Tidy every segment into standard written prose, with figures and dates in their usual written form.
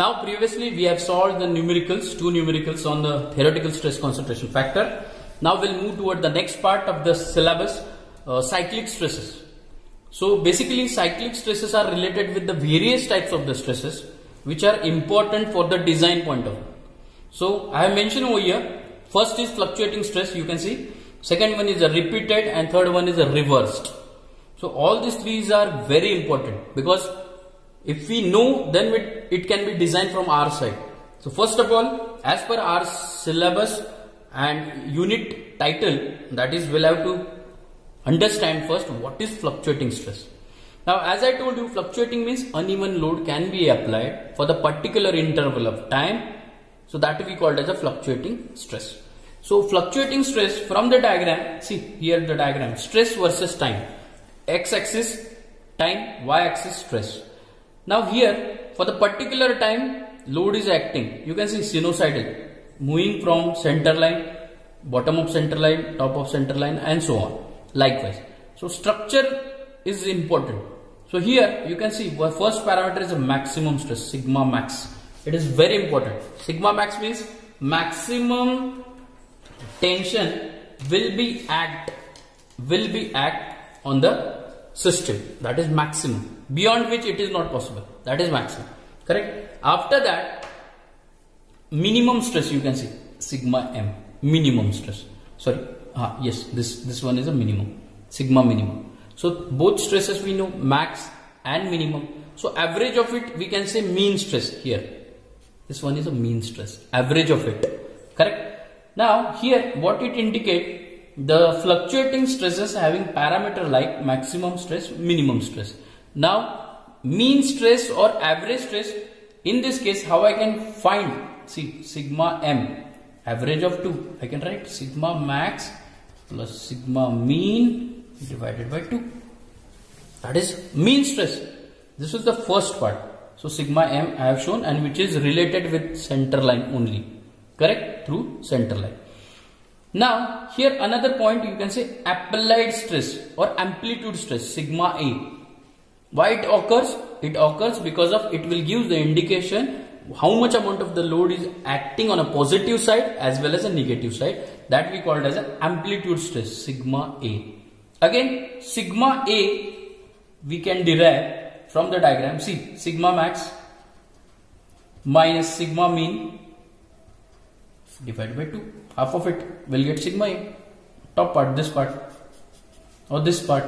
Now previously we have solved the numericals, two numericals on the theoretical stress concentration factor. Now we'll move toward the next part of the syllabus, cyclic stresses. So basically cyclic stresses are related with the various types of the stresses which are important for the design point of view. So I have mentioned over here, first is fluctuating stress, you can see. Second one is a repeated and third one is a reversed. So all these three are very important because if we know, then it can be designed from our side. So first of all, as per our syllabus and unit title, that is, we'll have to understand first what is fluctuating stress. Now as I told you, fluctuating means uneven load can be applied for the particular interval of time. So that we called as a fluctuating stress. So fluctuating stress from the diagram, see here the diagram, stress versus time. X-axis time, y-axis stress. Now here for the particular time load is acting, you can see sinusoidal, moving from center line, bottom of center line, top of center line and so on. Likewise. So structure is important. So here you can see our first parameter is a maximum stress, sigma max. It is very important. Sigma max means maximum tension will be act on the system, that is maximum, beyond which it is not possible, that is maximum, correct. After that minimum stress, you can see sigma m, minimum stress, sorry, yes, this one is a minimum, sigma minimum. So both stresses we know, max and minimum. So average of it we can say mean stress here. This one is a mean stress, average of it, correct. Now here what it indicates, the fluctuating stresses having parameter like maximum stress, minimum stress. Now mean stress or average stress, in this case how I can find, see sigma m, average of 2, I can write sigma max plus sigma mean divided by 2, that is mean stress. This is the first part. So sigma m I have shown, and which is related with center line only, correct, through center line. Now here another point, you can say applied stress or amplitude stress, sigma a. Why it occurs? It occurs because of it will give the indication how much amount of the load is acting on a positive side as well as a negative side, that we called as an amplitude stress, sigma a. Again sigma a we can derive from the diagram, see sigma max minus sigma mean divided by 2, half of it will get sigma a, top part, this part or this part,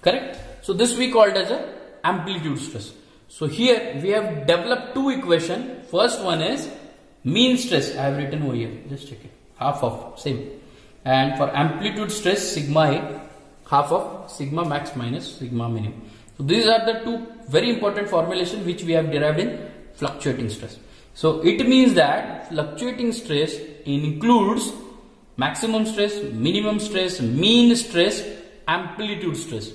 correct. So this we called as a amplitude stress. So here we have developed two equations. First one is mean stress, I have written over here, just check it, half of same, and for amplitude stress sigma a, half of sigma max minus sigma minimum. So these are the two very important formulations which we have derived in fluctuating stress. So it means that fluctuating stress includes maximum stress, minimum stress, mean stress, amplitude stress,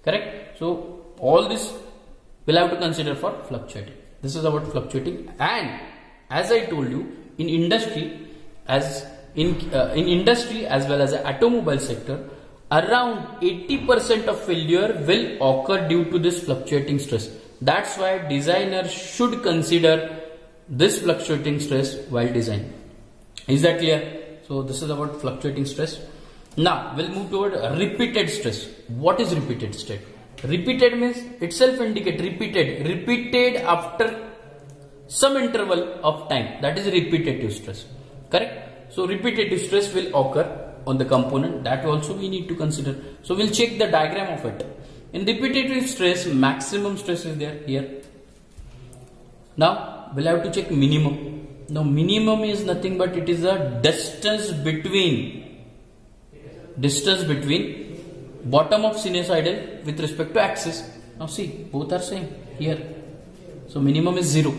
correct. So all this we'll have to consider for fluctuating. This is about fluctuating. And as I told you, in industry as well as the automobile sector, around 80% of failure will occur due to this fluctuating stress. That's why designers should consider this fluctuating stress while designing. Is that clear? So this is about fluctuating stress. Now we'll move toward repeated stress. What is repeated stress? Repeated means itself indicate repeated after some interval of time, that is repetitive stress, correct. So repetitive stress will occur on the component, that also we need to consider. So we'll check the diagram of it. In repetitive stress, maximum stress is there here. Now we'll have to check minimum. Now minimum is nothing but it is a distance between bottom of sinusoidal with respect to axis. Now see, both are same here. So minimum is 0.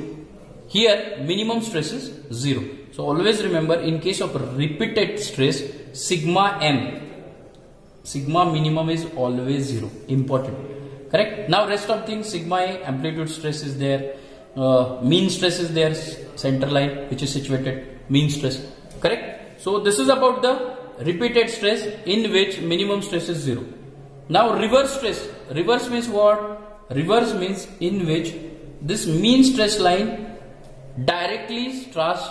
Here minimum stress is 0. So always remember, in case of repeated stress, sigma m, sigma minimum is always 0. Important, correct. Now rest of things, sigma a, amplitude stress is there, mean stress is there, center line which is situated, mean stress, correct. So this is about the repeated stress in which minimum stress is 0. Now reverse stress. Reverse means what? Reverse means in which this mean stress line directly starts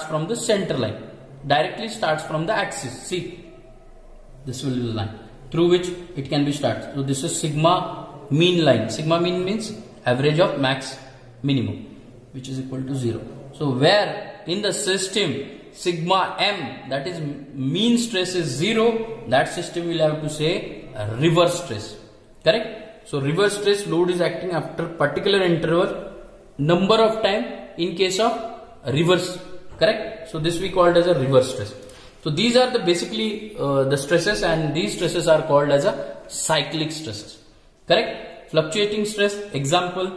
from the center line, directly starts from the axis. See, this will be the line through which it can be started. So this is sigma mean line. Sigma mean means average of max minimum, which is equal to 0. So where in the system sigma m, that is mean stress, is 0, that system will have to say reverse stress. Correct? So reverse stress, load is acting after particular interval, number of time in case of reverse. Correct? So this we called as a reverse stress. So these are the basically the stresses, and these stresses are called as a cyclic stresses. Correct? Fluctuating stress, example,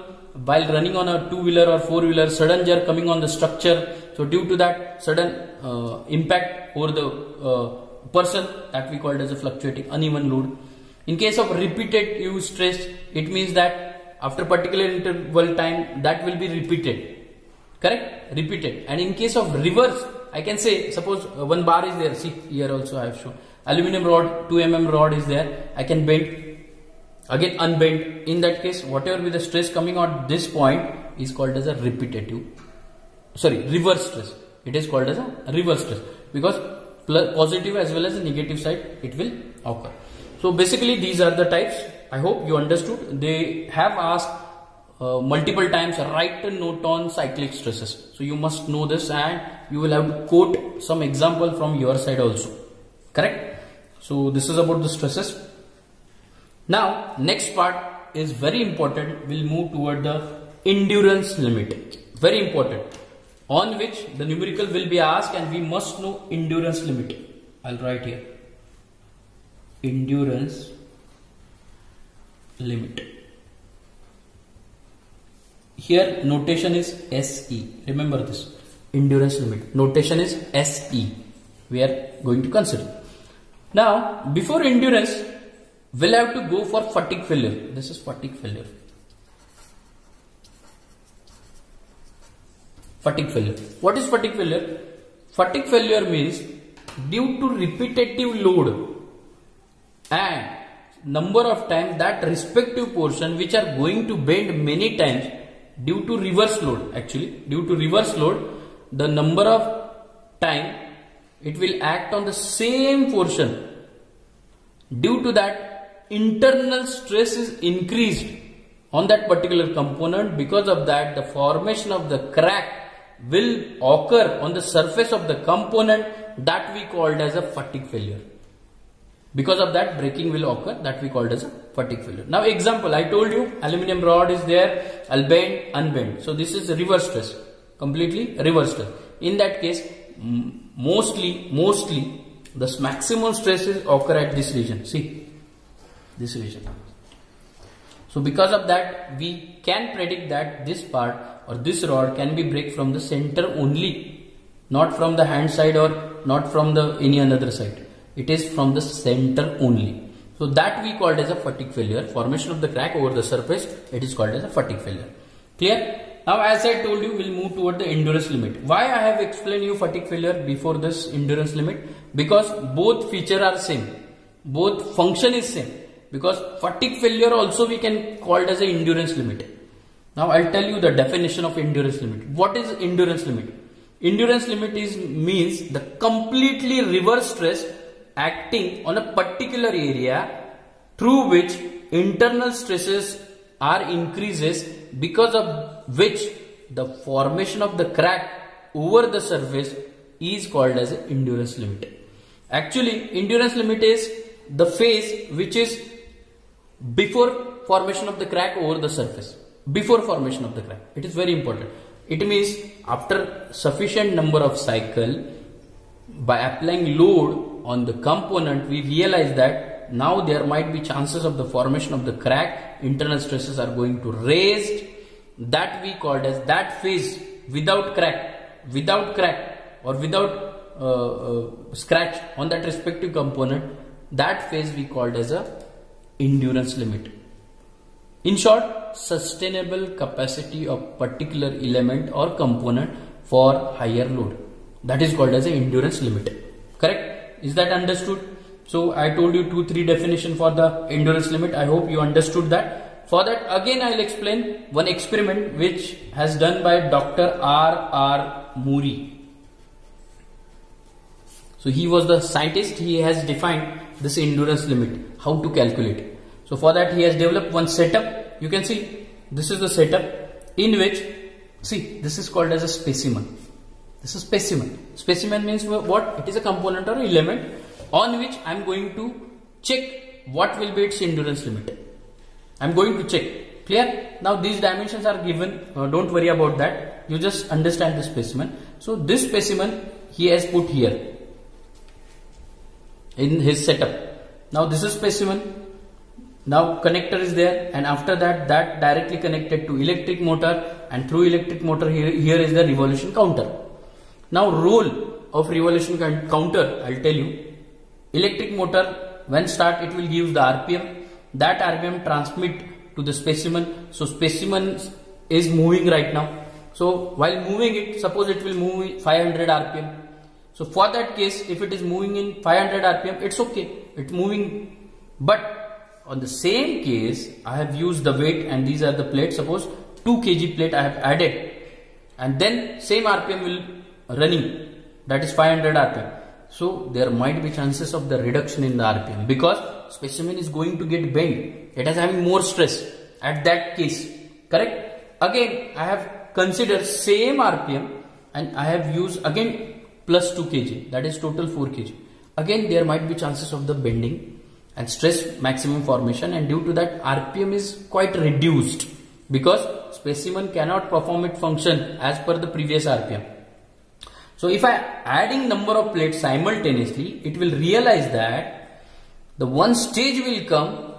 while running on a two-wheeler or four-wheeler, sudden jerk coming on the structure. So due to that sudden impact over the person, that we called as a fluctuating uneven load. In case of repetitive stress, it means that after particular interval time that will be repeated. Correct? Repeated. And in case of reverse, I can say, suppose one bar is there. See, here also I have shown aluminum rod, 2 mm rod is there. I can bend, again unbend. In that case, whatever be the stress coming on this point is called as a reverse stress. It is called as a reverse stress because positive as well as the negative side it will occur. So basically these are the types. I hope you understood. They have asked multiple times, write a note on cyclic stresses. So you must know this, and you will have to quote some example from your side also. Correct? So this is about the stresses. Now next part is very important. We'll move toward the endurance limit. Very important. On which the numerical will be asked, and we must know endurance limit. I'll write here. Endurance limit. Here notation is SE. Remember this. Endurance limit. Notation is SE. We are going to consider. Now, before endurance, we'll have to go for fatigue failure. This is fatigue failure. Fatigue failure. What is fatigue failure? Fatigue failure means due to repetitive load and number of times that respective portion which are going to bend many times due to reverse load. Actually, due to reverse load, the number of time it will act on the same portion. Due to that, internal stress is increased on that particular component. Because of that, the formation of the crack will occur on the surface of the component, that we called as a fatigue failure. Because of that, breaking will occur, that we called as a fatigue failure. Now example, I told you aluminum rod is there, I'll bend, unbend. So this is reverse stress, completely reverse stress. In that case, mostly the maximum stresses occur at this region. See, this region. So because of that, we can predict that this part or this rod can be break from the center only, not from the hand side or not from the any another side. It is from the center only. So that we called as a fatigue failure. Formation of the crack over the surface, it is called as a fatigue failure. Clear? Now as I told you, we'll move toward the endurance limit. Why I have explained you fatigue failure before this endurance limit? Because both feature are same. Both function is same. Because fatigue failure also we can call it as an endurance limit. Now I'll tell you the definition of endurance limit. What is endurance limit? Endurance limit means the completely reverse stress acting on a particular area through which internal stresses are increases, because of which the formation of the crack over the surface is called as an endurance limit. Actually, endurance limit is the phase which is before formation of the crack over the surface. Before formation of the crack. It is very important. It means after sufficient number of cycle, by applying load on the component, we realize that now there might be chances of the formation of the crack. Internal stresses are going to raise. That we called as that phase without crack or without scratch on that respective component. That phase we called as a endurance limit. In short, sustainable capacity of particular element or component for higher load. That is called as an endurance limit. Correct? Is that understood? So I told you 2-3 definition for the endurance limit. I hope you understood that. For that again I will explain one experiment which has done by Dr. R. Murray. So he was the scientist, he has defined this endurance limit, how to calculate it. So for that he has developed one setup. You can see this is the setup in which, see, this is called as a specimen. This is specimen. Specimen means what? It is a component or element on which I am going to check what will be its endurance limit. I am going to check. Clear? Now these dimensions are given. Don't worry about that. You just understand the specimen. So this specimen he has put here in his setup. Now this is specimen. Now connector is there, and after that directly connected to electric motor, and through electric motor here is the revolution counter. Now role of revolution counter, I'll tell you. Electric motor when start it will give the RPM. That RPM transmit to the specimen. So specimen is moving right now. So while moving it, suppose it will move 500 RPM. So for that case, if it is moving in 500 RPM, it's okay. It's moving. But on the same case, I have used the weight, and these are the plates. Suppose 2 kg plate I have added, and then same RPM will running. That is 500 RPM. So there might be chances of the reduction in the RPM because specimen is going to get bent. It is having more stress at that case. Correct? Again, I have considered same RPM and I have used again plus 2 kg. That is total 4 kg. Again, there might be chances of the bending and stress maximum formation, and due to that RPM is quite reduced because specimen cannot perform its function as per the previous RPM. So if I adding number of plates simultaneously, it will realize that the one stage will come.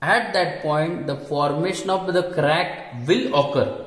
At that point the formation of the crack will occur.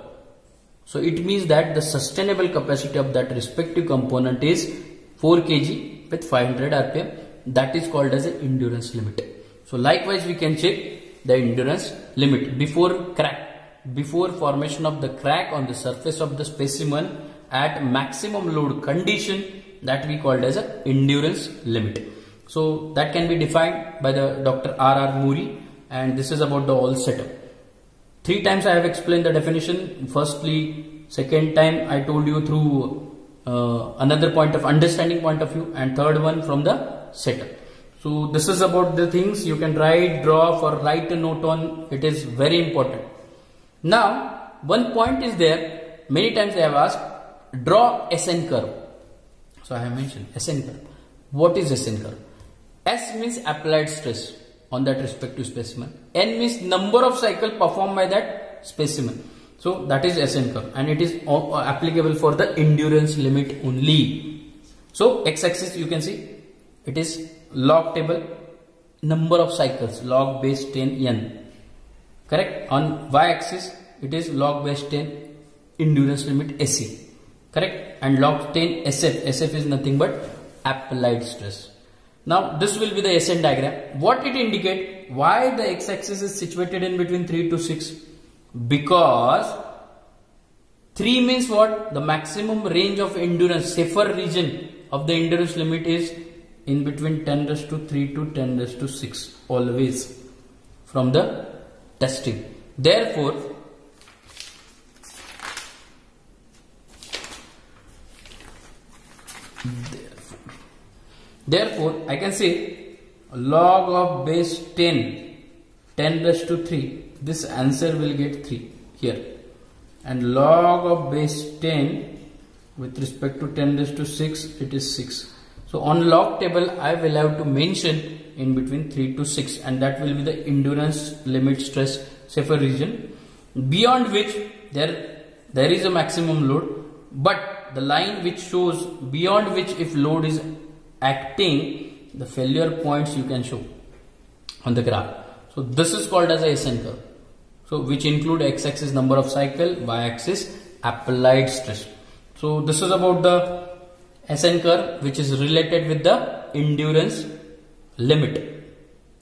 So it means that the sustainable capacity of that respective component is 4 kg with 500 RPM. That is called as an endurance limit. So likewise we can check the endurance limit before crack, before formation of the crack on the surface of the specimen at maximum load condition, that we called as an endurance limit. So that can be defined by the Dr. R. Murray, and this is about the whole setup. 3 times I have explained the definition. Firstly, second time I told you through another point of understanding point of view, and third one from the setup. So this is about the things you can write, draw, or write a note on. It is very important. Now one point is there, many times they have asked, draw SN curve. So I have mentioned SN curve. What is SN curve? S means applied stress on that respective specimen. N means number of cycle performed by that specimen. So that is SN curve, and it is applicable for the endurance limit only. So x-axis you can see it is log table, number of cycles, log base 10 n. Correct? On y-axis it is log base 10 endurance limit SC. Correct? And log 10 SF. SF is nothing but applied stress. Now this will be the SN diagram. What it indicate? Why the x-axis is situated in between 3 to 6? Because 3 means what? The maximum range of endurance, safer region of the endurance limit is in between 10⁻³ to 10⁻⁶, always from the testing. Therefore I can say log of base 10⁻³ this answer will get 3 here, and log of base 10 with respect to 10⁻⁶ it is 6. So on log table I will have to mention in between 3 to 6, and that will be the endurance limit stress safer region, beyond which there is a maximum load, but the line which shows beyond which if load is acting, the failure points you can show on the graph. So this is called as a SN curve. So which include x-axis number of cycle, y-axis applied stress. So this is about the SN curve which is related with the endurance limit.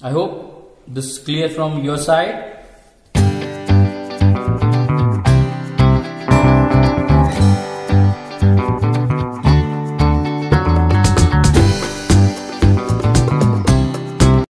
I hope this is clear from your side.